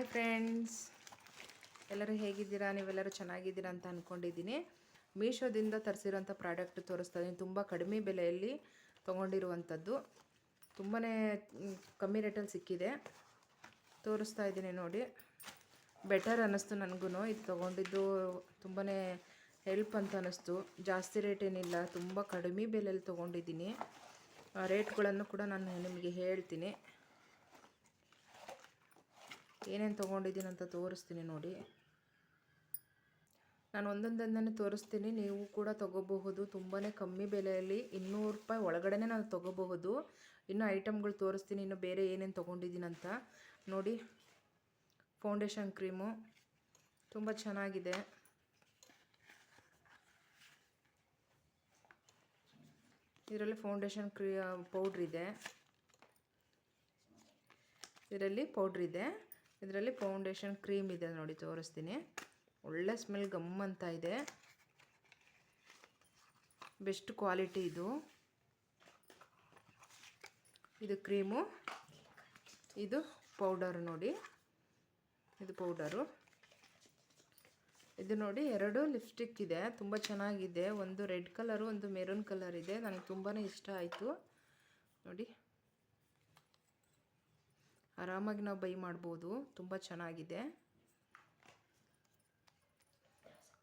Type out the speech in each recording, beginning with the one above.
Hi friends, ಎಲ್ಲರೂ ಹೇಗಿದ್ದೀರಾ? ನೀವೆಲ್ಲರೂ ಚೆನ್ನಾಗಿದ್ದೀರಾ ಅಂತ ಅಂದ್ಕೊಂಡಿದ್ದೀನಿ. ಮೀಶೋದಿಂದ ತರಿಸಿರೋಂಥ ಪ್ರಾಡಕ್ಟ್ ತೋರಿಸ್ತಾ ಇದ್ದೀನಿ. ತುಂಬ ಕಡಿಮೆ ಬೆಲೆಯಲ್ಲಿ ತೊಗೊಂಡಿರುವಂಥದ್ದು, ತುಂಬಾ ಕಮ್ಮಿ ರೇಟಲ್ಲಿ ಸಿಕ್ಕಿದೆ. ತೋರಿಸ್ತಾ ಇದ್ದೀನಿ ನೋಡಿ. ಬೆಟರ್ ಅನ್ನಿಸ್ತು ನನಗೂ. ಇದು ತೊಗೊಂಡಿದ್ದು ತುಂಬಾ ಹೆಲ್ಪ್ ಅಂತ ಅನ್ನಿಸ್ತು. ಜಾಸ್ತಿ ರೇಟ್ ಏನಿಲ್ಲ, ತುಂಬ ಕಡಿಮೆ ಬೆಲೆಯಲ್ಲಿ ತೊಗೊಂಡಿದ್ದೀನಿ. ರೇಟ್ಗಳನ್ನು ಕೂಡ ನಾನು ನಿಮಗೆ ಹೇಳ್ತೀನಿ. ಏನೇನು ತೊಗೊಂಡಿದ್ದೀನಿ ಅಂತ ತೋರಿಸ್ತೀನಿ ನೋಡಿ. ನಾನು ಒಂದೊಂದನ್ನೇ ತೋರಿಸ್ತೀನಿ, ನೀವು ಕೂಡ ತೊಗೋಬಹುದು. ತುಂಬಾ ಕಮ್ಮಿ ಬೆಲೆಯಲ್ಲಿ 200 ರೂಪಾಯಿ ಒಳಗಡೆ ನಾನು ತೊಗೋಬಹುದು. ಇನ್ನು ಐಟಮ್ಗಳು ತೋರಿಸ್ತೀನಿ, ಇನ್ನು ಬೇರೆ ಏನೇನು ತೊಗೊಂಡಿದ್ದೀನಿ ಅಂತ ನೋಡಿ. ಫೌಂಡೇಶನ್ ಕ್ರೀಮು ತುಂಬ ಚೆನ್ನಾಗಿದೆ. ಇದರಲ್ಲಿ ಫೌಂಡೇಶನ್ ಪೌಡ್ರ್ ಇದೆ. ಇದರಲ್ಲಿ ಫೌಂಡೇಶನ್ ಕ್ರೀಮ್ ಇದೆ ನೋಡಿ, ತೋರಿಸ್ತೀನಿ. ಒಳ್ಳೆ ಸ್ಮೆಲ್ ಗಮ್ ಅಂತ ಇದೆ. ಬೆಸ್ಟ್ ಕ್ವಾಲಿಟಿ ಇದು ಕ್ರೀಮು. ಇದು ಪೌಡರ್ ನೋಡಿ, ಇದು ಪೌಡರು. ಇದು ನೋಡಿ, 2 ಲಿಪ್ಸ್ಟಿಕ್ ಇದೆ, ತುಂಬ ಚೆನ್ನಾಗಿದೆ. ಒಂದು ರೆಡ್ ಕಲರು, ಒಂದು ಮೆರೂನ್ ಕಲರ್ ಇದೆ. ನನಗೆ ತುಂಬಾ ಇಷ್ಟ ಆಯಿತು ನೋಡಿ. ಆರಾಮಾಗಿ ನಾವು ಬೈ ಮಾಡ್ಬೋದು, ತುಂಬ ಚೆನ್ನಾಗಿದೆ.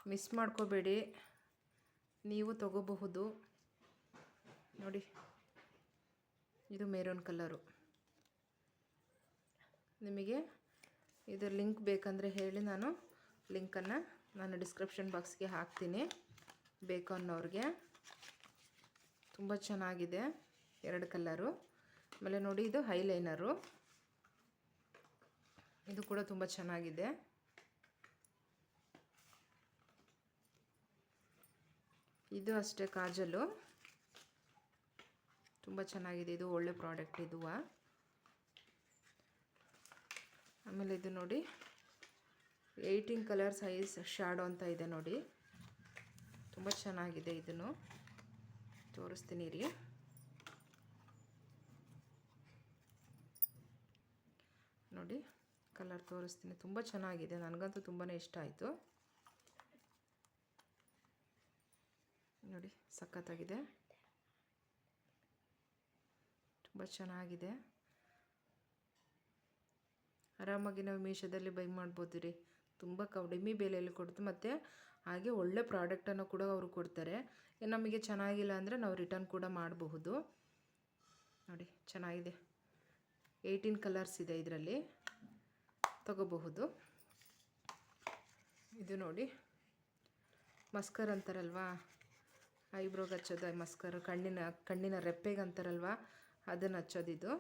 ಮಿಸ್ ಮಾಡ್ಕೋಬೇಡಿ, ನೀವು ತಗೋಬಹುದು ನೋಡಿ. ಇದು ಮೆರೂನ್ ಕಲರು. ನಿಮಗೆ ಇದರ ಲಿಂಕ್ ಬೇಕಂದರೆ ಹೇಳಿ, ಲಿಂಕನ್ನು ನಾನು ಡಿಸ್ಕ್ರಿಪ್ಷನ್ ಬಾಕ್ಸ್ಗೆ ಹಾಕ್ತೀನಿ, ಬೇಕು ಅನ್ನೋರಿಗೆ. ತುಂಬ ಚೆನ್ನಾಗಿದೆ, 2 ಕಲರು. ಆಮೇಲೆ ನೋಡಿ, ಇದು ಐಲೈನರು. ಇದು ಕೂಡ ತುಂಬ ಚೆನ್ನಾಗಿದೆ. ಇದು ಅಷ್ಟೇ ಕಾಜಲು, ತುಂಬ ಚೆನ್ನಾಗಿದೆ. ಇದು ಒಳ್ಳೆ ಪ್ರಾಡಕ್ಟ್ ಇದು. ಆಮೇಲೆ ಇದು ನೋಡಿ, 18 ಕಲರ್ ಸೈಜ್ ಶ್ಯಾಡೋ ಅಂತ ಇದೆ ನೋಡಿ, ತುಂಬ ಚೆನ್ನಾಗಿದೆ. ಇದನ್ನು ತೋರಿಸ್ತೀನಿ ರೀ. ನೋಡಿ, ಕಲರ್ ತೋರಿಸ್ತೀನಿ. ತುಂಬ ಚೆನ್ನಾಗಿದೆ, ನನಗಂತೂ ತುಂಬಾ ಇಷ್ಟ ಆಯಿತು ನೋಡಿ. ಸಖತ್ತಾಗಿದೆ, ತುಂಬ ಚೆನ್ನಾಗಿದೆ. ಆರಾಮಾಗಿ ನಾವು ಮೀಶೋದಲ್ಲಿ ಬೈ ಮಾಡ್ಬೋದು ರೀ. ತುಂಬ ಕಡಿಮೆ ಬೆಲೆಯಲ್ಲಿ ಕೊಡ್ತು, ಮತ್ತು ಹಾಗೆ ಒಳ್ಳೆ ಪ್ರಾಡಕ್ಟನ್ನು ಕೂಡ ಅವರು ಕೊಡ್ತಾರೆ. ನಮಗೆ ಚೆನ್ನಾಗಿಲ್ಲ ಅಂದರೆ ನಾವು ರಿಟರ್ನ್ ಕೂಡ ಮಾಡಬಹುದು ನೋಡಿ. ಚೆನ್ನಾಗಿದೆ, 18 ಕಲರ್ಸ್ ಇದೆ ಇದರಲ್ಲಿ, ತಗೋಬಹುದು. ಇದು ನೋಡಿ, ಮಸ್ಕರ್ ಅಂತಾರಲ್ವಾ, ಐಬ್ರೋಗೆ ಹಚ್ಚೋದು ಮಸ್ಕರ್, ಕಣ್ಣಿನ ರೆಪ್ಪೆಗೆ ಅಂತಾರಲ್ವ, ಅದನ್ನು ಹಚ್ಚೋದಿದು.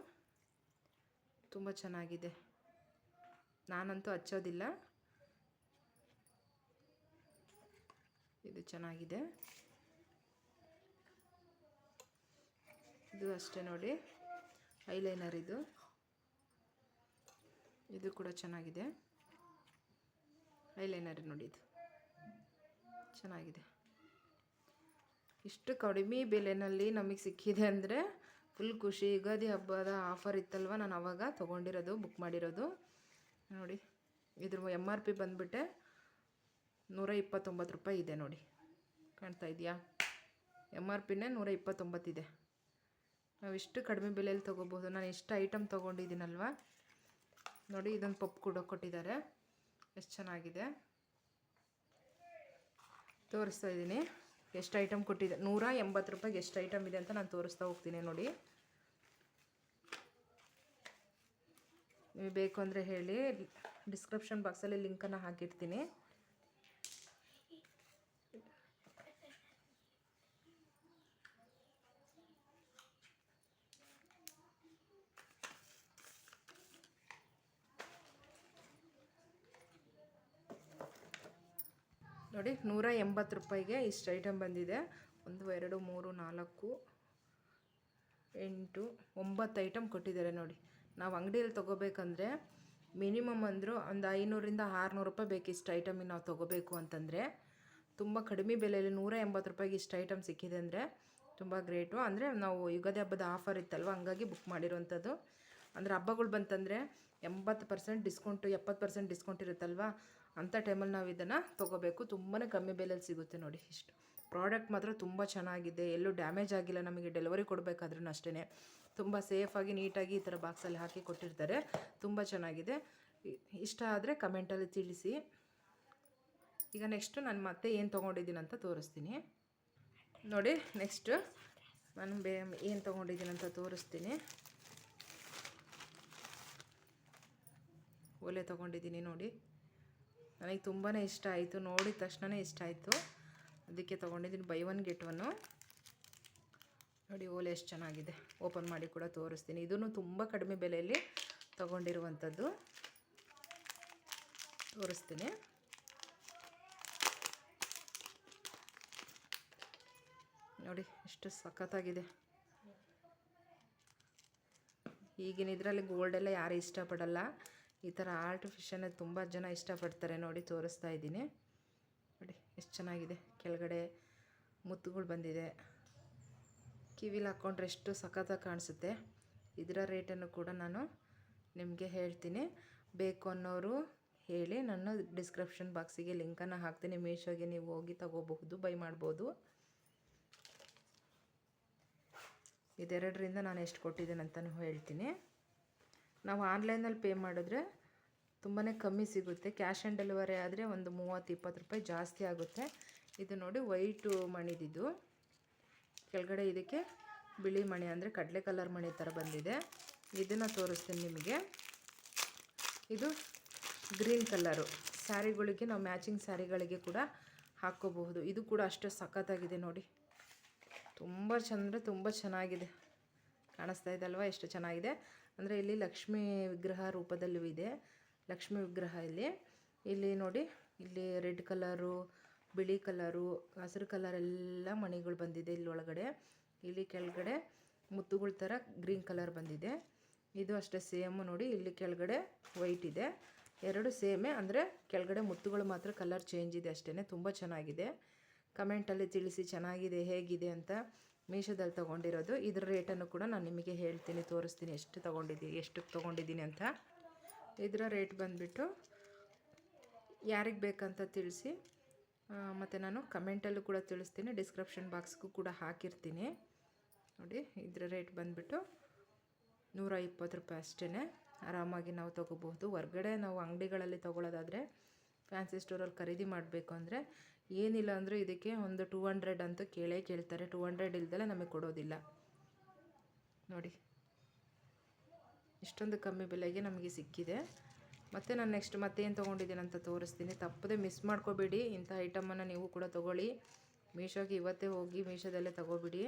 ತುಂಬ ಚೆನ್ನಾಗಿದೆ. ನಾನಂತೂ ಹಚ್ಚೋದಿಲ್ಲ, ಇದು ಚೆನ್ನಾಗಿದೆ. ಇದು ಅಷ್ಟೇ ನೋಡಿ, ಐಲೈನರ್ ಇದು ಕೂಡ ಚೆನ್ನಾಗಿದೆ. ಐಲೈನರ್ ನೋಡಿ, ಇದು ಚೆನ್ನಾಗಿದೆ. ಇಷ್ಟು ಕಡಿಮೆ ಬೆಲೆಯಲ್ಲಿ ನಮಗೆ ಸಿಕ್ಕಿದೆ ಅಂದರೆ ಫುಲ್ ಖುಷಿ. ಯುಗಾದಿ ಹಬ್ಬದ ಆಫರ್ ಇತ್ತಲ್ವ, ನಾನು ಆವಾಗ ತೊಗೊಂಡಿರೋದು, ಬುಕ್ ಮಾಡಿರೋದು ನೋಡಿ. ಇದ್ರ MRP ಬಂದುಬಿಟ್ಟೆ 129 ರೂಪಾಯಿ ಇದೆ ನೋಡಿ, ಕಾಣ್ತಾ ಇದೆಯಾ? MRPನೇ 129 ಇದೆ. ನಾವು ಇಷ್ಟು ಕಡಿಮೆ ಬೆಲೆಯಲ್ಲಿ ತೊಗೋಬೋದು. ನಾನು ಎಷ್ಟು ಐಟಮ್ ತೊಗೊಂಡಿದ್ದೀನಲ್ವ ನೋಡಿ. ಇದೊಂದು ಪಪ್ಪು ಕೂಡ ಕೊಟ್ಟಿದ್ದಾರೆ, ಎಷ್ಟು ಚೆನ್ನಾಗಿದೆ. ತೋರಿಸ್ತಾ ಇದ್ದೀನಿ ಎಷ್ಟು ಐಟಮ್ ಕೊಟ್ಟಿದೆ. 180 ರೂಪಾಯಿಗೆ ಎಷ್ಟು ಐಟಮ್ ಇದೆ ಅಂತ ನಾನು ತೋರಿಸ್ತಾ ಹೋಗ್ತೀನಿ ನೋಡಿ. ನೀವು ಬೇಕು ಅಂದರೆ ಹೇಳಿ, ಡಿಸ್ಕ್ರಿಪ್ಷನ್ ಬಾಕ್ಸಲ್ಲಿ ಲಿಂಕನ್ನು ಹಾಕಿರ್ತೀನಿ. ನೋಡಿ, 180 ರೂಪಾಯಿಗೆ ಇಷ್ಟು ಐಟಮ್ ಬಂದಿದೆ. 1 2 3 4 8 9 ಐಟಮ್ ಕೊಟ್ಟಿದ್ದಾರೆ ನೋಡಿ. ನಾವು ಅಂಗಡಿಯಲ್ಲಿ ತೊಗೋಬೇಕಂದ್ರೆ ಮಿನಿಮಮ್ ಅಂದರೂ ಒಂದು 500ರಿಂದ 600 ರೂಪಾಯಿ ಬೇಕು ಇಷ್ಟು ಐಟಮಿಗೆ ನಾವು ತೊಗೋಬೇಕು ಅಂತಂದರೆ. ತುಂಬ ಕಡಿಮೆ ಬೆಲೆಯಲ್ಲಿ 180 ರೂಪಾಯಿಗೆ ಇಷ್ಟು ಐಟಮ್ ಸಿಕ್ಕಿದೆ ಅಂದರೆ ತುಂಬ ಗ್ರೇಟು. ಅಂದರೆ ನಾವು ಯುಗಾದಿ ಹಬ್ಬದ ಆಫರ್ ಇತ್ತಲ್ವ, ಹಂಗಾಗಿ ಬುಕ್ ಮಾಡಿರೋವಂಥದ್ದು. ಅಂದರೆ ಹಬ್ಬಗಳು ಬಂತಂದರೆ 80% ಡಿಸ್ಕೌಂಟು 70% ಡಿಸ್ಕೌಂಟ್ ಇರುತ್ತಲ್ವ, ಅಂಥ ಟೈಮಲ್ಲಿ ನಾವು ಇದನ್ನು ತೊಗೋಬೇಕು. ತುಂಬಾ ಕಮ್ಮಿ ಬೆಲೆಯಲ್ಲಿ ಸಿಗುತ್ತೆ ನೋಡಿ. ಇಷ್ಟು ಪ್ರಾಡಕ್ಟ್ ಮಾತ್ರ ತುಂಬ ಚೆನ್ನಾಗಿದೆ, ಎಲ್ಲೂ ಡ್ಯಾಮೇಜ್ ಆಗಿಲ್ಲ. ನಮಗೆ ಡೆಲಿವರಿ ಕೊಡಬೇಕಾದ್ರೂ ಅಷ್ಟೇ ತುಂಬ ಸೇಫಾಗಿ ನೀಟಾಗಿ ಈ ಥರ ಬಾಕ್ಸಲ್ಲಿ ಹಾಕಿ ಕೊಟ್ಟಿರ್ತಾರೆ. ತುಂಬ ಚೆನ್ನಾಗಿದೆ. ಇಷ್ಟ ಆದರೆ ಕಮೆಂಟಲ್ಲಿ ತಿಳಿಸಿ. ಈಗ ನೆಕ್ಸ್ಟು ನಾನು ಮತ್ತೆ ಏನು ತೊಗೊಂಡಿದ್ದೀನಿ ಅಂತ ತೋರಿಸ್ತೀನಿ ನೋಡಿ. ನೆಕ್ಸ್ಟು ನಾನು ಏನು ತೊಗೊಂಡಿದ್ದೀನಿ ಅಂತ ತೋರಿಸ್ತೀನಿ. ಒಲೆ ತೊಗೊಂಡಿದ್ದೀನಿ ನೋಡಿ. ನನಗೆ ತುಂಬಾ ಇಷ್ಟ ಆಯಿತು, ನೋಡಿದ ತಕ್ಷಣ ಇಷ್ಟ ಆಯಿತು, ಅದಕ್ಕೆ ತೊಗೊಂಡಿದ್ದೀನಿ. ಬೈ ಒನ್ ಗೆಟ್ ಒನ್ನು ನೋಡಿ. ಓಲೆ ಎಷ್ಟು ಚೆನ್ನಾಗಿದೆ, ಓಪನ್ ಮಾಡಿ ಕೂಡ ತೋರಿಸ್ತೀನಿ. ಇದನ್ನು ತುಂಬ ಕಡಿಮೆ ಬೆಲೆಯಲ್ಲಿ ತೊಗೊಂಡಿರುವಂಥದ್ದು, ತೋರಿಸ್ತೀನಿ. ನೋಡಿ ಎಷ್ಟು ಸಖತ್ತಾಗಿದೆ. ಈಗಿನ ಇದರಲ್ಲಿ ಗೋಲ್ಡೆಲ್ಲ ಯಾರು ಇಷ್ಟಪಡಲ್ಲ, ಈ ಥರ ಆರ್ಟಿಫಿಷಿಯಲ್ ತುಂಬ ಜನ ಇಷ್ಟಪಡ್ತಾರೆ ನೋಡಿ. ತೋರಿಸ್ತಾ ಇದ್ದೀನಿ ನೋಡಿ, ಎಷ್ಟು ಚೆನ್ನಾಗಿದೆ. ಕೆಳಗಡೆ ಮುತ್ತುಗಳು ಬಂದಿದೆ, ಕಿವಿಲಿ ಹಾಕ್ಕೊಂಡ್ರೆ ಎಷ್ಟು ಸಖತ್ತಾಗಿ ಕಾಣಿಸುತ್ತೆ. ಇದರ ರೇಟನ್ನು ಕೂಡ ನಾನು ನಿಮಗೆ ಹೇಳ್ತೀನಿ. ಬೇಕು ಅನ್ನೋರು ಹೇಳಿ, ನನ್ನ ಡಿಸ್ಕ್ರಿಪ್ಷನ್ ಬಾಕ್ಸಿಗೆ ಲಿಂಕನ್ನು ಹಾಕ್ತೀನಿ. ಮೀಶೋಗೆ ನೀವು ಹೋಗಿ ತಗೋಬಹುದು, ಬೈ ಮಾಡ್ಬೋದು. ಇದೆರಡರಿಂದ ನಾನು ಎಷ್ಟು ಕೊಟ್ಟಿದ್ದೇನೆ ಅಂತಲೂ ಹೇಳ್ತೀನಿ. ನಾವು ಆನ್ಲೈನಲ್ಲಿ ಪೇ ಮಾಡಿದ್ರೆ ತುಂಬಾ ಕಮ್ಮಿ ಸಿಗುತ್ತೆ. ಕ್ಯಾಶ್ ಆನ್ ಡೆಲಿವರಿ ಆದರೆ ಒಂದು 30-20 ರೂಪಾಯಿ ಜಾಸ್ತಿ ಆಗುತ್ತೆ. ಇದು ನೋಡಿ ವೈಟು ಮಣಿದಿದ್ದು, ಕೆಳಗಡೆ ಇದಕ್ಕೆ ಬಿಳಿ ಮಣಿ ಅಂದರೆ ಕಡಲೆ ಕಲರ್ ಮಣಿ ಥರ ಬಂದಿದೆ. ಇದನ್ನು ತೋರಿಸ್ತೀನಿ ನಿಮಗೆ. ಇದು ಗ್ರೀನ್ ಕಲರು ಸ್ಯಾರಿಗಳಿಗೆ, ನಾವು ಮ್ಯಾಚಿಂಗ್ ಸ್ಯಾರಿಗಳಿಗೆ ಕೂಡ ಹಾಕ್ಕೋಬಹುದು. ಇದು ಕೂಡ ಅಷ್ಟೇ ಸಖತ್ತಾಗಿದೆ ನೋಡಿ. ತುಂಬ ತುಂಬ ಚೆನ್ನಾಗಿದೆ. ಕಾಣಿಸ್ತಾ ಇದೆ ಅಲ್ವಾ ಎಷ್ಟು ಚೆನ್ನಾಗಿದೆ ಅಂದರೆ. ಇಲ್ಲಿ ಲಕ್ಷ್ಮೀ ವಿಗ್ರಹ ರೂಪದಲ್ಲೂ ಇದೆ, ಲಕ್ಷ್ಮೀ ವಿಗ್ರಹ ಇಲ್ಲಿ ನೋಡಿ. ಇಲ್ಲಿ ರೆಡ್ ಕಲರು, ಬಿಳಿ ಕಲರು, ಹಸಿರು ಕಲರ್ ಎಲ್ಲ ಮಣಿಗಳು ಬಂದಿದೆ ಇಲ್ಲಿ ಒಳಗಡೆ. ಇಲ್ಲಿ ಕೆಳಗಡೆ ಮುತ್ತುಗಳ ಥರ ಗ್ರೀನ್ ಕಲರ್ ಬಂದಿದೆ. ಇದು ಅಷ್ಟೇ ಸೇಮು ನೋಡಿ. ಇಲ್ಲಿ ಕೆಳಗಡೆ ವೈಟ್ ಇದೆ. ಎರಡು ಸೇಮೇ, ಅಂದರೆ ಕೆಳಗಡೆ ಮುತ್ತುಗಳು ಮಾತ್ರ ಕಲರ್ ಚೇಂಜ್ ಇದೆ ಅಷ್ಟೇ. ತುಂಬ ಚೆನ್ನಾಗಿದೆ. ಕಮೆಂಟಲ್ಲಿ ತಿಳಿಸಿ ಚೆನ್ನಾಗಿದೆ ಹೇಗಿದೆ ಅಂತ. ಮೀಶೋದಲ್ಲಿ ತೊಗೊಂಡಿರೋದು. ಇದರ ರೇಟನ್ನು ಕೂಡ ನಾನು ನಿಮಗೆ ಹೇಳ್ತೀನಿ, ತೋರಿಸ್ತೀನಿ ಎಷ್ಟು ತೊಗೊಂಡಿದ್ದೀನಿ ಅಂತ. ಇದರ ರೇಟ್ ಬಂದುಬಿಟ್ಟು ಯಾರಿಗೆ ಬೇಕಂತ ತಿಳಿಸಿ, ಮತ್ತು ನಾನು ಕಮೆಂಟಲ್ಲೂ ಕೂಡ ತಿಳಿಸ್ತೀನಿ, ಡಿಸ್ಕ್ರಿಪ್ಷನ್ ಬಾಕ್ಸ್ಗೂ ಕೂಡ ಹಾಕಿರ್ತೀನಿ ನೋಡಿ. ಇದರ ರೇಟ್ ಬಂದುಬಿಟ್ಟು 120 ರೂಪಾಯಿ ಅಷ್ಟೇ. ಆರಾಮಾಗಿ ನಾವು ತೊಗೋಬಹುದು. ಹೊರ್ಗಡೆ ನಾವು ಅಂಗಡಿಗಳಲ್ಲಿ ತೊಗೊಳ್ಳೋದಾದರೆ, ಫ್ಯಾನ್ಸಿ ಸ್ಟೋರಲ್ಲಿ ಖರೀದಿ ಮಾಡಬೇಕು ಅಂದರೆ ಏನಿಲ್ಲ ಅಂದರೂ ಇದಕ್ಕೆ ಒಂದು 200 ಅಂತೂ ಕೇಳ್ತಾರೆ. 200 ಇಲ್ದಲೆ ನಮಗೆ ಕೊಡೋದಿಲ್ಲ ನೋಡಿ. ಇಷ್ಟೊಂದು ಕಮ್ಮಿ ಬೆಲೆಗೆ ನಮಗೆ ಸಿಕ್ಕಿದೆ. ಮತ್ತು ನಾನು ನೆಕ್ಸ್ಟ್ ಮತ್ತೇನು ತೊಗೊಂಡಿದ್ದೀನಿ ಅಂತ ತೋರಿಸ್ತೀನಿ. ತಪ್ಪದೆ ಮಿಸ್ ಮಾಡ್ಕೋಬೇಡಿ. ಇಂಥ ಐಟಮನ್ನು ನೀವು ಕೂಡ ತೊಗೊಳ್ಳಿ. ಮೀಶೋಗೆ ಇವತ್ತೇ ಹೋಗಿ ಮೀಶೋದಲ್ಲೇ ತೊಗೋಬಿಡಿ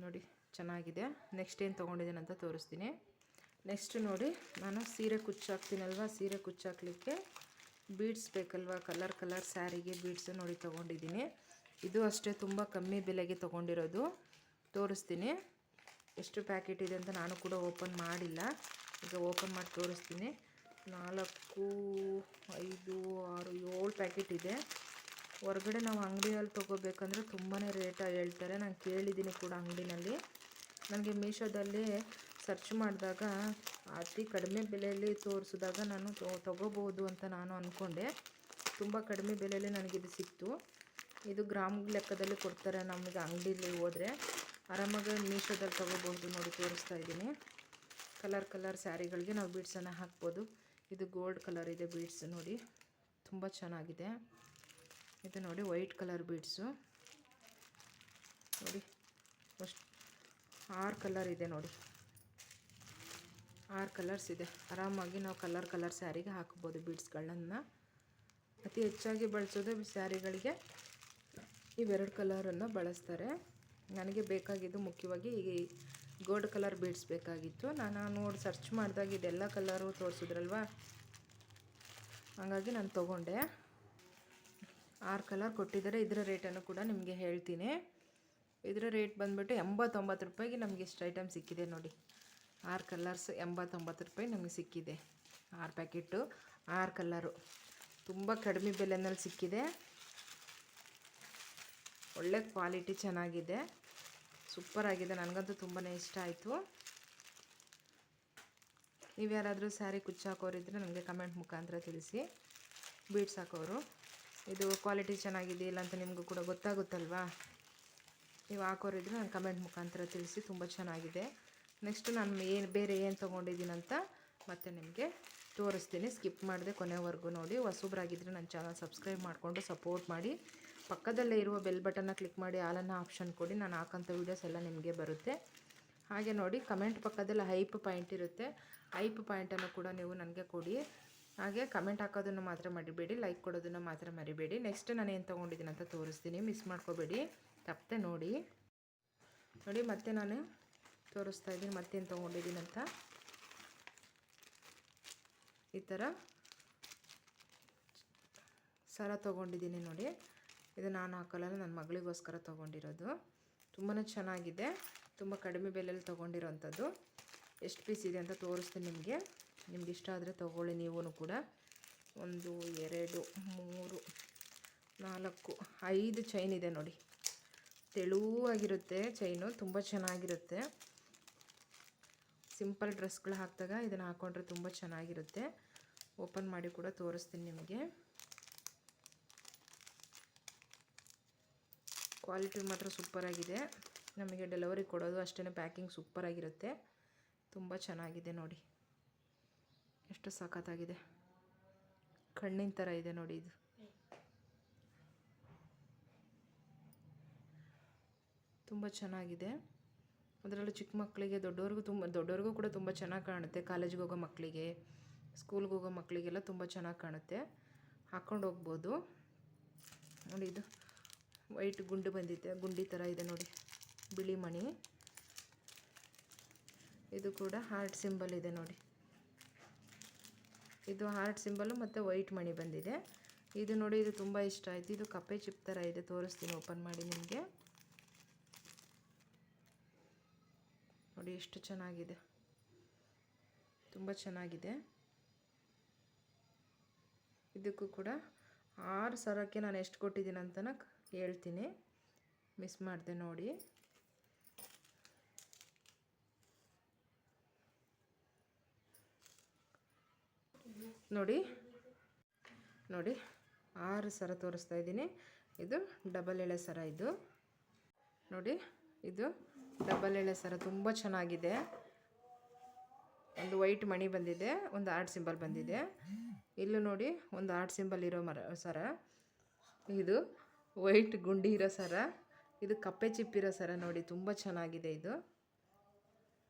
ನೋಡಿ, ಚೆನ್ನಾಗಿದೆ. ನೆಕ್ಸ್ಟ್ ಏನು ತೊಗೊಂಡಿದ್ದೀನಿ ಅಂತ ತೋರಿಸ್ತೀನಿ. ನೆಕ್ಸ್ಟ್ ನೋಡಿ, ನಾನು ಸೀರೆ ಕುಚ್ಚಾಕ್ತೀನಲ್ವ, ಸೀರೆ ಕುಚ್ಚಾಕ್ಲಿಕ್ಕೆ ಬೀಡ್ಸ್ ಬೇಕಲ್ವ, ಕಲರ್ ಸ್ಯಾರಿಗೆ ಬೀಡ್ಸು ನೋಡಿ ತೊಗೊಂಡಿದ್ದೀನಿ. ಇದು ಅಷ್ಟೇ ತುಂಬ ಕಮ್ಮಿ ಬೆಲೆಗೆ ತೊಗೊಂಡಿರೋದು. ತೋರಿಸ್ತೀನಿ ಎಷ್ಟು ಪ್ಯಾಕೆಟ್ ಇದೆ ಅಂತ. ನಾನು ಕೂಡ ಓಪನ್ ಮಾಡಿಲ್ಲ, ಈಗ ಓಪನ್ ಮಾಡಿ ತೋರಿಸ್ತೀನಿ. 4, 5, 6, 7 ಪ್ಯಾಕೆಟ್ ಇದೆ. ಹೊರಗಡೆ ನಾವು ಅಂಗಡಿಯಲ್ಲಿ ತೊಗೋಬೇಕಂದ್ರೆ ತುಂಬಾ ರೇಟ್ ಹೇಳ್ತಾರೆ. ನಾನು ಕೇಳಿದ್ದೀನಿ ಕೂಡ ಅಂಗಡಿನಲ್ಲಿ. ನನಗೆ ಮೀಶೋದಲ್ಲಿ ಸರ್ಚ್ ಮಾಡಿದಾಗ ಅತಿ ಕಡಿಮೆ ಬೆಲೆಯಲ್ಲಿ ತೋರಿಸಿದಾಗ ನಾನು ತೊಗೋಬೋದು ಅಂತ ನಾನು ಅಂದ್ಕೊಂಡೆ. ತುಂಬ ಕಡಿಮೆ ಬೆಲೆಯಲ್ಲಿ ನನಗಿದು ಸಿಕ್ತು. ಇದು ಗ್ರಾಮ್ ಲೆಕ್ಕದಲ್ಲಿ ಕೊಡ್ತಾರೆ ನಮಗೆ ಅಂಗಡಿಲಿ ಹೋದರೆ. ಆರಾಮಾಗಿ ಮೀಶೋದಲ್ಲಿ ತೊಗೋಬೋದು ನೋಡಿ. ತೋರಿಸ್ತಾ ಇದ್ದೀನಿ. ಕಲರ್ ಸ್ಯಾರಿಗಳಿಗೆ ನಾವು ಬೀಡ್ಸನ್ನು ಹಾಕ್ಬೋದು. ಇದು ಗೋಲ್ಡ್ ಕಲರ್ ಇದೆ ಬೀಡ್ಸ್ ನೋಡಿ, ತುಂಬ ಚೆನ್ನಾಗಿದೆ. ಇದು ನೋಡಿ ವೈಟ್ ಕಲರ್ ಬೀಡ್ಸು ನೋಡಿ. 6 ಕಲರ್ ಇದೆ ನೋಡಿ, 6 ಕಲರ್ಸ್ ಇದೆ. ಆರಾಮಾಗಿ ನಾವು ಕಲರ್ ಸ್ಯಾರಿಗೆ ಹಾಕ್ಬೋದು ಬೀಡ್ಸ್ಗಳನ್ನು. ಅತಿ ಹೆಚ್ಚಾಗಿ ಬಳಸೋದು ಸ್ಯಾರಿಗಳಿಗೆ ಇವೆರಡು ಕಲರನ್ನು ಬಳಸ್ತಾರೆ. ನನಗೆ ಬೇಕಾಗಿದ್ದು ಮುಖ್ಯವಾಗಿ ಈ ಗೋಲ್ಡ್ ಕಲರ್ ಬೀಡ್ಸ್ ಬೇಕಾಗಿತ್ತು. ನಾನು ನೋಡಿ ಸರ್ಚ್ ಮಾಡಿದಾಗ ಇದೆಲ್ಲ ಕಲರು ತೋರಿಸಿದ್ರಲ್ವ, ಹಾಗಾಗಿ ನಾನು ತೊಗೊಂಡೆ. 6 ಕಲರ್ ಕೊಟ್ಟಿದ್ದಾರೆ. ಇದರ ರೇಟನ್ನು ಕೂಡ ನಿಮಗೆ ಹೇಳ್ತೀನಿ. ಇದರ ರೇಟ್ ಬಂದುಬಿಟ್ಟು 89 ರೂಪಾಯಿಗೆ ನಮಗೆ ಇಷ್ಟು ಐಟಮ್ ಸಿಕ್ಕಿದೆ ನೋಡಿ. 6 ಕಲರ್ಸ್ 89 ರೂಪಾಯಿ ನಮಗೆ ಸಿಕ್ಕಿದೆ. 6 ಪ್ಯಾಕೆಟು 6 ಕಲರು ತುಂಬ ಕಡಿಮೆ ಬೆಲೆನಲ್ಲಿ ಸಿಕ್ಕಿದೆ. ಒಳ್ಳೆ ಕ್ವಾಲಿಟಿ ಚೆನ್ನಾಗಿದೆ, ಸೂಪರಾಗಿದೆ. ನನಗಂತೂ ತುಂಬಾ ಇಷ್ಟ ಆಯಿತು. ನೀವು ಯಾರಾದರೂ ಸ್ಯಾರಿ ಕುಚ್ಚು ಹಾಕೋರಿದ್ರೆ ನನಗೆ ಕಮೆಂಟ್ ಮುಖಾಂತರ ತಿಳಿಸಿ. ಬೀಡ್ಸ್ ಹಾಕೋರು ಇದು ಕ್ವಾಲಿಟಿ ಚೆನ್ನಾಗಿದೆ ಇಲ್ಲ ಅಂತ ನಿಮಗೂ ಕೂಡ ಗೊತ್ತಾಗುತ್ತಲ್ವಾ. ನೀವು ಹಾಕೋರಿದ್ರೆ ನಾನು ಕಮೆಂಟ್ ಮುಖಾಂತರ ತಿಳಿಸಿ. ತುಂಬ ಚೆನ್ನಾಗಿದೆ. ನೆಕ್ಸ್ಟ್ ನಾನು ಬೇರೆ ಏನು ತೊಗೊಂಡಿದ್ದೀನಿ ಅಂತ ಮತ್ತೆ ನಿಮಗೆ ತೋರಿಸ್ತೀನಿ. ಸ್ಕಿಪ್ ಮಾಡಿದೆ ಕೊನೆವರೆಗೂ ನೋಡಿ. ಹೊಸಬ್ರಾಗಿದ್ದರೆ ನನ್ನ ಚಾನಲ್ ಸಬ್ಸ್ಕ್ರೈಬ್ ಮಾಡಿಕೊಂಡು ಸಪೋರ್ಟ್ ಮಾಡಿ. ಪಕ್ಕದಲ್ಲೇ ಇರುವ ಬೆಲ್ ಬಟನ್ನ ಕ್ಲಿಕ್ ಮಾಡಿ ಆಲನ್ನು ಆಪ್ಷನ್ ಕೊಡಿ. ನಾನು ಹಾಕೋಂಥ ವೀಡಿಯೋಸ್ ಎಲ್ಲ ನಿಮಗೆ ಬರುತ್ತೆ. ಹಾಗೆ ನೋಡಿ ಕಮೆಂಟ್ ಪಕ್ಕದಲ್ಲಿ ಹೈಪ್ ಪಾಯಿಂಟ್ ಇರುತ್ತೆ. ಹೈಪ್ ಪಾಯಿಂಟನ್ನು ಕೂಡ ನೀವು ನನಗೆ ಕೊಡಿ. ಹಾಗೆ ಕಮೆಂಟ್ ಹಾಕೋದನ್ನು ಮಾತ್ರ ಮರಿಬೇಡಿ, ಲೈಕ್ ಕೊಡೋದನ್ನು ಮಾತ್ರ ಮರಿಬೇಡಿ. ನೆಕ್ಸ್ಟ್ ನಾನು ಏನು ತೊಗೊಂಡಿದ್ದೀನಿ ಅಂತ ತೋರಿಸ್ತೀನಿ, ಮಿಸ್ ಮಾಡ್ಕೋಬೇಡಿ, ತಪ್ಪದೆ ನೋಡಿ. ಮತ್ತೆ ನಾನು ತೋರಿಸ್ತಾ ಇದ್ದೀನಿ ಮತ್ತೇನು ತೊಗೊಂಡಿದ್ದೀನಿ ಅಂತ. ಈ ಥರ ಸರ ತೊಗೊಂಡಿದ್ದೀನಿ ನೋಡಿ. ಇದು ನಾನು ಹಾಕಲ್ಲ, ನನ್ನ ಮಗಳಿಗೋಸ್ಕರ ತೊಗೊಂಡಿರೋದು. ತುಂಬಾ ಚೆನ್ನಾಗಿದೆ, ತುಂಬ ಕಡಿಮೆ ಬೆಲೆಯಲ್ಲಿ ತೊಗೊಂಡಿರೋಂಥದ್ದು. ಎಷ್ಟು ಪೀಸ್ ಇದೆ ಅಂತ ತೋರಿಸ್ತೀನಿ ನಿಮಗೆ. ನಿಮ್ಗೆ ಇಷ್ಟ ಆದರೆ ತೊಗೊಳ್ಳಿ ನೀವು ಕೂಡ. 1 2 3 4 5 ಚೈನ್ ಇದೆ ನೋಡಿ. ತೆಳುವಾಗಿರುತ್ತೆ ಚೈನು, ತುಂಬ ಚೆನ್ನಾಗಿರುತ್ತೆ. ಸಿಂಪಲ್ ಡ್ರೆಸ್ಗಳು ಹಾಕಿದಾಗ ಇದನ್ನು ಹಾಕ್ಕೊಂಡ್ರೆ ತುಂಬ ಚೆನ್ನಾಗಿರುತ್ತೆ. ಓಪನ್ ಮಾಡಿ ಕೂಡ ತೋರಿಸ್ತೀನಿ ನಿಮಗೆ. ಕ್ವಾಲಿಟಿ ಮಾತ್ರ ಸೂಪರಾಗಿದೆ. ನಮಗೆ ಡೆಲಿವರಿ ಕೊಡೋದು ಅಷ್ಟೇ, ಪ್ಯಾಕಿಂಗ್ ಸೂಪರಾಗಿರುತ್ತೆ. ತುಂಬ ಚೆನ್ನಾಗಿದೆ ನೋಡಿ, ಎಷ್ಟು ಸಖತ್ತಾಗಿದೆ. ಕಣ್ಣಿನ ಥರ ಇದೆ ನೋಡಿ. ಇದು ತುಂಬ ಚೆನ್ನಾಗಿದೆ. ಅದರಲ್ಲೂ ಚಿಕ್ಕ ಮಕ್ಕಳಿಗೆ ದೊಡ್ಡವ್ರಿಗೂ ಕೂಡ ತುಂಬ ಚೆನ್ನಾಗಿ ಕಾಣುತ್ತೆ. ಕಾಲೇಜಿಗೆ ಹೋಗೋ ಮಕ್ಕಳಿಗೆ, ಸ್ಕೂಲ್ಗೆ ಹೋಗೋ ಮಕ್ಕಳಿಗೆಲ್ಲ ತುಂಬ ಚೆನ್ನಾಗಿ ಕಾಣುತ್ತೆ. ಹಾಕ್ಕೊಂಡು ಹೋಗ್ಬೋದು ನೋಡಿ. ಇದು ವೈಟ್ ಗುಂಡು ಬಂದಿದೆ, ಗುಂಡಿ ಥರ ಇದೆ ನೋಡಿ, ಬಿಳಿ ಮಣಿ. ಇದು ಕೂಡ ಹಾರ್ಟ್ ಸಿಂಬಲ್ ಇದೆ ನೋಡಿ. ಇದು ಹಾರ್ಟ್ ಸಿಂಬಲು ಮತ್ತು ವೈಟ್ ಮಣಿ ಬಂದಿದೆ. ಇದು ನೋಡಿ, ಇದು ತುಂಬ ಇಷ್ಟ ಆಯಿತು. ಇದು ಕಪ್ಪೆ ಚಿಪ್ ಥರ ಇದೆ, ತೋರಿಸ್ತೀನಿ ಓಪನ್ ಮಾಡಿ ನಿಮಗೆ. ನೋಡಿ ಎಷ್ಟು ಚೆನ್ನಾಗಿದೆ, ತುಂಬ ಚೆನ್ನಾಗಿದೆ. ಇದಕ್ಕೂ ಕೂಡ 6 ಸರಕ್ಕೆ ನಾನು ಎಷ್ಟು ಕೊಟ್ಟಿದ್ದೀನಿ ಅಂತ ಹೇಳ್ತೀನಿ, ಮಿಸ್ ಮಾಡಿದೆ ನೋಡಿ. ನೋಡಿ 6 ಸರ ತೋರಿಸ್ತಾ ಇದ್ದೀನಿ. ಇದು ಡಬಲ್ ಎಳೆ ಸರ. ಇದು ನೋಡಿ, ಇದು ಡಬಲ್ ಎಳೆ ಸರ, ತುಂಬ ಚೆನ್ನಾಗಿದೆ. ಒಂದು ವೈಟ್ ಮಣಿ ಬಂದಿದೆ, ಒಂದು ಹಾರ್ಟ್ ಸಿಂಬಲ್ ಬಂದಿದೆ. ಇಲ್ಲೂ ನೋಡಿ ಒಂದು ಹಾರ್ಟ್ ಸಿಂಬಲ್ ಇರೋ ಸರ. ಇದು ವೈಟ್ ಗುಂಡಿ ಇರೋ ಸರ. ಇದು ಕಪ್ಪೆ ಚಿಪ್ಪಿರೋ ಸರ ನೋಡಿ, ತುಂಬ ಚೆನ್ನಾಗಿದೆ. ಇದು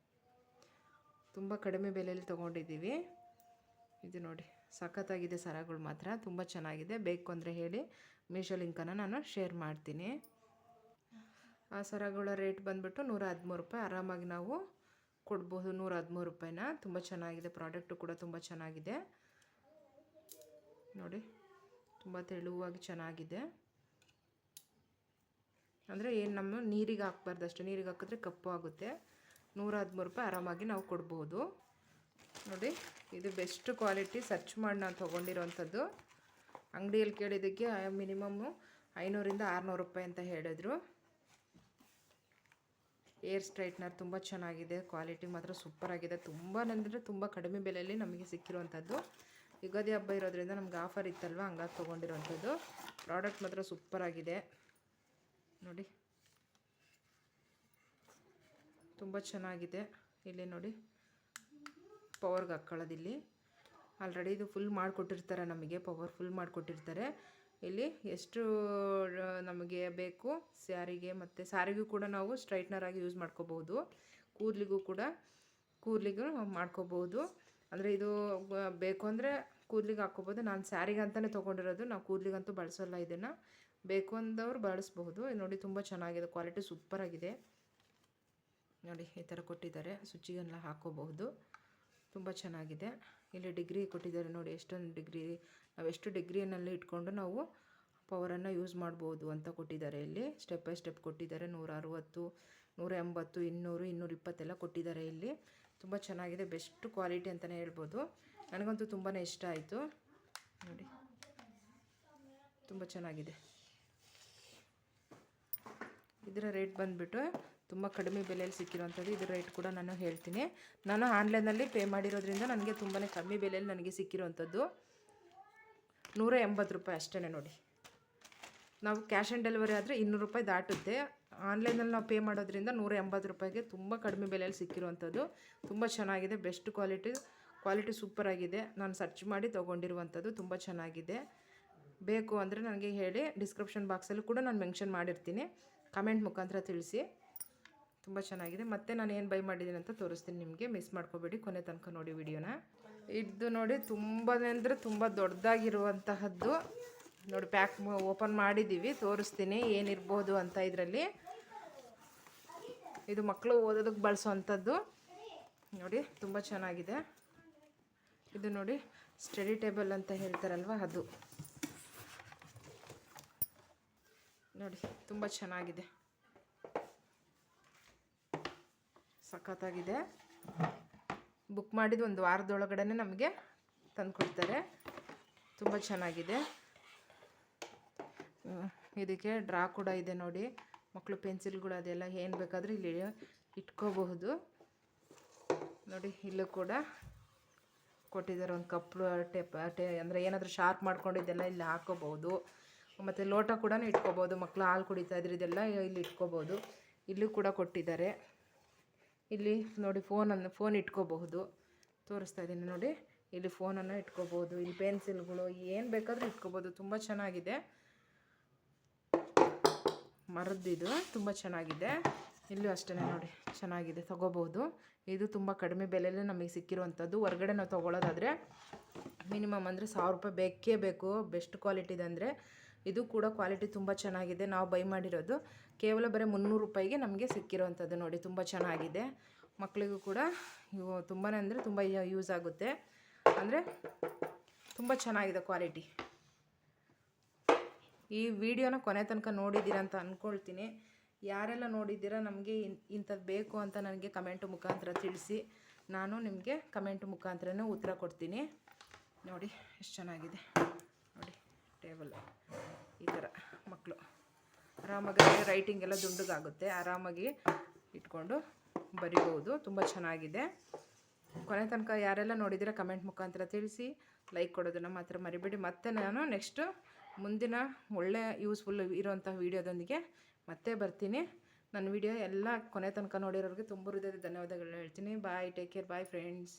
ತುಂಬ ಕಡಿಮೆ ಬೆಲೆಯಲ್ಲಿ ತೊಗೊಂಡಿದ್ದೀವಿ. ಇದು ನೋಡಿ ಸಖತ್ತಾಗಿದೆ ಸರಗಳು ಮಾತ್ರ, ತುಂಬ ಚೆನ್ನಾಗಿದೆ. ಬೇಕು ಅಂದರೆ ಹೇಳಿ, ಮೀಶೋ ಲಿಂಕನ್ನು ನಾನು ಶೇರ್ ಮಾಡ್ತೀನಿ. ಆ ಸರಗಳ ರೇಟ್ ಬಂದುಬಿಟ್ಟು 113 ರೂಪಾಯಿ. ಆರಾಮಾಗಿ ನಾವು ಕೊಡ್ಬೋದು 113 ರೂಪಾಯಿನ. ತುಂಬ ಚೆನ್ನಾಗಿದೆ, ಪ್ರಾಡಕ್ಟು ಕೂಡ ತುಂಬ ಚೆನ್ನಾಗಿದೆ ನೋಡಿ. ತುಂಬ ತೆಳುವಾಗಿ ಚೆನ್ನಾಗಿದೆ. ಅಂದರೆ ಏನು ನಮ್ಮ ನೀರಿಗೆ ಹಾಕ್ಬಾರ್ದು ಅಷ್ಟೇ, ನೀರಿಗೆ ಹಾಕಿದ್ರೆ ಕಪ್ಪು ಆಗುತ್ತೆ. 113 ರೂಪಾಯಿ ಆರಾಮಾಗಿ ನಾವು ಕೊಡ್ಬೋದು ನೋಡಿ. ಇದು ಬೆಸ್ಟ್ ಕ್ವಾಲಿಟಿ, ಸರ್ಚ್ ಮಾಡಿ ನಾನು ತೊಗೊಂಡಿರೋವಂಥದ್ದು. ಅಂಗಡಿಯಲ್ಲಿ ಕೇಳಿದ್ದಕ್ಕೆ ಮಿನಿಮಮ್ಮು 500 - 600 ರೂಪಾಯಿ ಅಂತ ಹೇಳಿದ್ರು. ಏರ್ ಸ್ಟ್ರೈಟ್ನರ್ ತುಂಬ ಚೆನ್ನಾಗಿದೆ, ಕ್ವಾಲಿಟಿ ಮಾತ್ರ ಸೂಪರಾಗಿದೆ. ತುಂಬ ಅಂದರೆ ತುಂಬ ಕಡಿಮೆ ಬೆಲೆಯಲ್ಲಿ ನಮಗೆ ಸಿಕ್ಕಿರುವಂಥದ್ದು. ಯುಗಾದಿ ಹಬ್ಬ ಇರೋದ್ರಿಂದ ನಮ್ಗೆ ಆಫರ್ ಇತ್ತಲ್ವ, ಹಂಗಾಗಿ ತೊಗೊಂಡಿರೋವಂಥದ್ದು. ಪ್ರಾಡಕ್ಟ್ ಮಾತ್ರ ಸೂಪರಾಗಿದೆ ನೋಡಿ, ತುಂಬ ಚೆನ್ನಾಗಿದೆ. ಇಲ್ಲಿ ನೋಡಿ, ಪವರ್ಗೆ ಹಾಕ್ಕೊಳ್ಳೋದು. ಇಲ್ಲಿ ಆಲ್ರೆಡಿ ಇದು ಫುಲ್ ಮಾಡಿಕೊಟ್ಟಿರ್ತಾರೆ ನಮಗೆ, ಪವರ್ ಫುಲ್ ಮಾಡಿಕೊಟ್ಟಿರ್ತಾರೆ. ಇಲ್ಲಿ ಎಷ್ಟು ನಮಗೆ ಬೇಕು ಸ್ಯಾರಿಗೆ, ಮತ್ತು ಸ್ಯಾರಿಗೂ ಕೂಡ ನಾವು ಸ್ಟ್ರೈಟ್ನರ್ ಆಗಿ ಯೂಸ್ ಮಾಡ್ಕೋಬೋದು. ಕೂದಲಿಗೂ ಮಾಡ್ಕೋಬೋದು. ಅಂದರೆ ಇದು ಬೇಕು ಅಂದರೆ ಕೂದಲಿಗೆ ಹಾಕ್ಕೋಬೋದು. ನಾನು ಸ್ಯಾರಿಗೆ ಅಂತಲೇ ತೊಗೊಂಡಿರೋದು, ನಾವು ಕೂದಲಿಗಂತೂ ಬಳಸೋಲ್ಲ ಇದನ್ನು. ಬೇಕು ಅಂದವರು ಬಳಸಬಹುದು. ನೋಡಿ ತುಂಬ ಚೆನ್ನಾಗಿದೆ, ಕ್ವಾಲಿಟಿ ಸೂಪರಾಗಿದೆ ನೋಡಿ. ಈ ಥರ ಕೊಟ್ಟಿದ್ದಾರೆ, ಸ್ವಿಚ್ಚಿಗೆಲ್ಲ ಹಾಕ್ಕೋಬಹುದು. ತುಂಬ ಚೆನ್ನಾಗಿದೆ. ಇಲ್ಲಿ ಡಿಗ್ರಿ ಕೊಟ್ಟಿದ್ದಾರೆ ನೋಡಿ, ಎಷ್ಟೊಂದು ಡಿಗ್ರಿ, ನಾವು ಎಷ್ಟು ಡಿಗ್ರಿಯಲ್ಲಿ ಇಟ್ಕೊಂಡು ನಾವು ಪವರನ್ನು ಯೂಸ್ ಮಾಡ್ಬೋದು ಅಂತ ಕೊಟ್ಟಿದ್ದಾರೆ. ಇಲ್ಲಿ ಸ್ಟೆಪ್ ಬೈ ಸ್ಟೆಪ್ ಕೊಟ್ಟಿದ್ದಾರೆ. 160, 180, 200, 220 ಎಲ್ಲ ಕೊಟ್ಟಿದ್ದಾರೆ ಇಲ್ಲಿ. ತುಂಬ ಚೆನ್ನಾಗಿದೆ, ಬೆಸ್ಟ್ ಕ್ವಾಲಿಟಿ ಅಂತಲೇ ಹೇಳ್ಬೋದು. ನನಗಂತೂ ತುಂಬಾ ಇಷ್ಟ ಆಯಿತು ನೋಡಿ, ತುಂಬ ಚೆನ್ನಾಗಿದೆ. ಇದರ ರೇಟ್ ಬಂದುಬಿಟ್ಟು ತುಂಬ ಕಡಿಮೆ ಬೆಲೆಯಲ್ಲಿ ಸಿಕ್ಕಿರುವಂಥದ್ದು. ಇದು ರೇಟ್ ಕೂಡ ನಾನು ಹೇಳ್ತೀನಿ. ನಾನು ಆನ್ಲೈನಲ್ಲಿ ಪೇ ಮಾಡಿರೋದ್ರಿಂದ ನನಗೆ ತುಂಬಾ ಕಮ್ಮಿ ಬೆಲೆಯಲ್ಲಿ ನನಗೆ ಸಿಕ್ಕಿರುವಂಥದ್ದು. 180 ರೂಪಾಯಿ ಅಷ್ಟೇ ನೋಡಿ. ನಾವು ಕ್ಯಾಶ್ ಆನ್ ಡೆಲಿವರಿ ಆದರೆ 200 ರೂಪಾಯಿ ದಾಟುತ್ತೆ. ಆನ್ಲೈನಲ್ಲಿ ನಾವು ಪೇ ಮಾಡೋದ್ರಿಂದ 180 ರೂಪಾಯಿಗೆ ತುಂಬ ಕಡಿಮೆ ಬೆಲೆಯಲ್ಲಿ ಸಿಕ್ಕಿರುವಂಥದ್ದು. ತುಂಬ ಚೆನ್ನಾಗಿದೆ, ಬೆಸ್ಟ್ ಕ್ವಾಲಿಟಿ ಸೂಪರಾಗಿದೆ. ನಾನು ಸರ್ಚ್ ಮಾಡಿ ತೊಗೊಂಡಿರುವಂಥದ್ದು. ತುಂಬ ಚೆನ್ನಾಗಿದೆ. ಬೇಕು ಅಂದರೆ ನನಗೆ ಹೇಳಿ, ಡಿಸ್ಕ್ರಿಪ್ಷನ್ ಬಾಕ್ಸಲ್ಲೂ ಕೂಡ ನಾನು ಮೆನ್ಷನ್ ಮಾಡಿರ್ತೀನಿ. ಕಮೆಂಟ್ ಮುಖಾಂತರ ತಿಳಿಸಿ. ತುಂಬ ಚೆನ್ನಾಗಿದೆ. ಮತ್ತು ನಾನು ಏನು ಬೈ ಮಾಡಿದ್ದೀನಿ ಅಂತ ತೋರಿಸ್ತೀನಿ ನಿಮಗೆ. ಮಿಸ್ ಮಾಡ್ಕೋಬೇಡಿ, ಕೊನೆ ತನಕ ನೋಡಿ ವಿಡಿಯೋನ. ಇದು ನೋಡಿ ತುಂಬಾ ಅಂದರೆ ತುಂಬ ದೊಡ್ಡದಾಗಿರುವಂತಹದ್ದು ನೋಡಿ. ಪ್ಯಾಕ್ ಓಪನ್ ಮಾಡಿದ್ದೀವಿ, ತೋರಿಸ್ತೀನಿ ಏನಿರ್ಬೋದು ಅಂತ. ಇದರಲ್ಲಿ ಇದು ಮಕ್ಕಳು ಓದೋದಕ್ಕೆ ಬಳಸೋವಂಥದ್ದು ನೋಡಿ. ತುಂಬ ಚೆನ್ನಾಗಿದೆ. ಇದು ನೋಡಿ ಸ್ಟಡಿ ಟೇಬಲ್ ಅಂತ ಹೇಳ್ತಾರಲ್ವ, ಅದು ನೋಡಿ. ತುಂಬ ಚೆನ್ನಾಗಿದೆ, ಸಖತ್ತಾಗಿದೆ. ಬುಕ್ ಮಾಡಿದ ಒಂದು ವಾರದೊಳಗಡೆ ನಮಗೆ ತಂದುಕೊಡ್ತಾರೆ. ತುಂಬ ಚೆನ್ನಾಗಿದೆ. ಇದಕ್ಕೆ ಡ್ರಾ ಕೂಡ ಇದೆ ನೋಡಿ. ಮಕ್ಕಳು ಪೆನ್ಸಿಲ್ಗಳು ಅದೆಲ್ಲ ಏನು ಬೇಕಾದರೂ ಇಲ್ಲಿ ಇಟ್ಕೋಬಹುದು ನೋಡಿ. ಇಲ್ಲೂ ಕೂಡ ಕೊಟ್ಟಿದ್ದಾರೆ ಒಂದು ಕಪ್ಪು ಅಂದರೆ ಏನಾದರೂ ಶಾರ್ಪ್ ಮಾಡ್ಕೊಂಡಿದ್ದೆಲ್ಲ ಇಲ್ಲಿ ಹಾಕೋಬಹುದು. ಮತ್ತು ಲೋಟ ಕೂಡ ಇಟ್ಕೋಬೋದು. ಮಕ್ಕಳು ಹಾಲು ಕುಡಿತಾ ಇದ್ರೆ ಇದೆಲ್ಲ ಇಲ್ಲಿ ಇಟ್ಕೋಬೋದು. ಇಲ್ಲೂ ಕೂಡ ಕೊಟ್ಟಿದ್ದಾರೆ. ಇಲ್ಲಿ ನೋಡಿ ಫೋನ್ ಇಟ್ಕೋಬಹುದು. ತೋರಿಸ್ತಾ ಇದ್ದೀನಿ ನೋಡಿ. ಇಲ್ಲಿ ಫೋನನ್ನು ಇಟ್ಕೋಬೋದು. ಇಲ್ಲಿ ಪೆನ್ಸಿಲ್ಗಳು ಏನು ಬೇಕಾದರೂ ಇಟ್ಕೋಬೋದು. ತುಂಬ ಚೆನ್ನಾಗಿದೆ. ಮರದ್ದಿದು ತುಂಬ ಚೆನ್ನಾಗಿದೆ. ಇಲ್ಲೂ ಅಷ್ಟೇ ನೋಡಿ, ಚೆನ್ನಾಗಿದೆ, ತಗೋಬೋದು. ಇದು ತುಂಬ ಕಡಿಮೆ ಬೆಲೆಯಲ್ಲೇ ನಮಗೆ ಸಿಕ್ಕಿರುವಂಥದ್ದು. ಹೊರಗಡೆ ನಾವು ತೊಗೊಳೋದಾದರೆ ಮಿನಿಮಮ್ ಅಂದರೆ 1000 ರೂಪಾಯಿ ಬೇಕೇ ಬೇಕು, ಬೆಸ್ಟ್ ಕ್ವಾಲಿಟಿದೆ ಅಂದರೆ. ಇದು ಕೂಡ ಕ್ವಾಲಿಟಿ ತುಂಬ ಚೆನ್ನಾಗಿದೆ. ನಾವು ಬೈ ಮಾಡಿರೋದು ಕೇವಲ ಬರೀ 300 ರೂಪಾಯಿಗೆ ನಮಗೆ ಸಿಕ್ಕಿರೋವಂಥದ್ದು ನೋಡಿ. ತುಂಬ ಚೆನ್ನಾಗಿದೆ. ಮಕ್ಕಳಿಗೂ ಕೂಡ ಇವು ತುಂಬಾ ಅಂದರೆ ತುಂಬ ಯೂಸ್ ಆಗುತ್ತೆ. ಅಂದರೆ ತುಂಬ ಚೆನ್ನಾಗಿದೆ ಕ್ವಾಲಿಟಿ. ಈ ವಿಡಿಯೋನ ಕೊನೆ ತನಕ ನೋಡಿದ್ದೀರಾ ಅಂತ ಅಂದ್ಕೊಳ್ತೀನಿ. ಯಾರೆಲ್ಲ ನೋಡಿದ್ದೀರಾ ನಮಗೆ ಇಂಥದ್ದು ಬೇಕು ಅಂತ ನನಗೆ ಕಮೆಂಟ್ ಮುಖಾಂತರ ತಿಳಿಸಿ. ನಾನು ನಿಮಗೆ ಕಮೆಂಟ್ ಮುಖಾಂತರನೇ ಉತ್ತರ ಕೊಡ್ತೀನಿ. ನೋಡಿ ಎಷ್ಟು ಚೆನ್ನಾಗಿದೆ ನೋಡಿ. ಟೇಬಲ್ ಈ ಥರ ಮಕ್ಕಳು ಆರಾಮಾಗಿ ರೈಟಿಂಗ್ ಎಲ್ಲ ದುಂಡಗಾಗುತ್ತೆ. ಆರಾಮಾಗಿ ಇಟ್ಕೊಂಡು ಬರಿಬೋದು. ತುಂಬ ಚೆನ್ನಾಗಿದೆ. ಕೊನೆ ತನಕ ಯಾರೆಲ್ಲ ನೋಡಿದ್ದೀರಾ ಕಮೆಂಟ್ ಮುಖಾಂತರ ತಿಳಿಸಿ. ಲೈಕ್ ಕೊಡೋದನ್ನು ಮಾತ್ರ ಮರಿಬೇಡಿ. ಮತ್ತೆ ನಾನು ನೆಕ್ಸ್ಟು ಮುಂದಿನ ಒಳ್ಳೆ ಯೂಸ್ಫುಲ್ ಇರೋಂಥ ವೀಡಿಯೋದೊಂದಿಗೆ ಮತ್ತೆ ಬರ್ತೀನಿ. ನನ್ನ ವಿಡಿಯೋ ಎಲ್ಲ ಕೊನೆ ತನಕ ನೋಡಿರೋರಿಗೆ ತುಂಬ ಹೃದಯದ ಧನ್ಯವಾದಗಳನ್ನ ಹೇಳ್ತೀನಿ. ಬಾಯ್, ಟೇಕ್ ಕೇರ್, ಬಾಯ್ ಫ್ರೆಂಡ್ಸ್.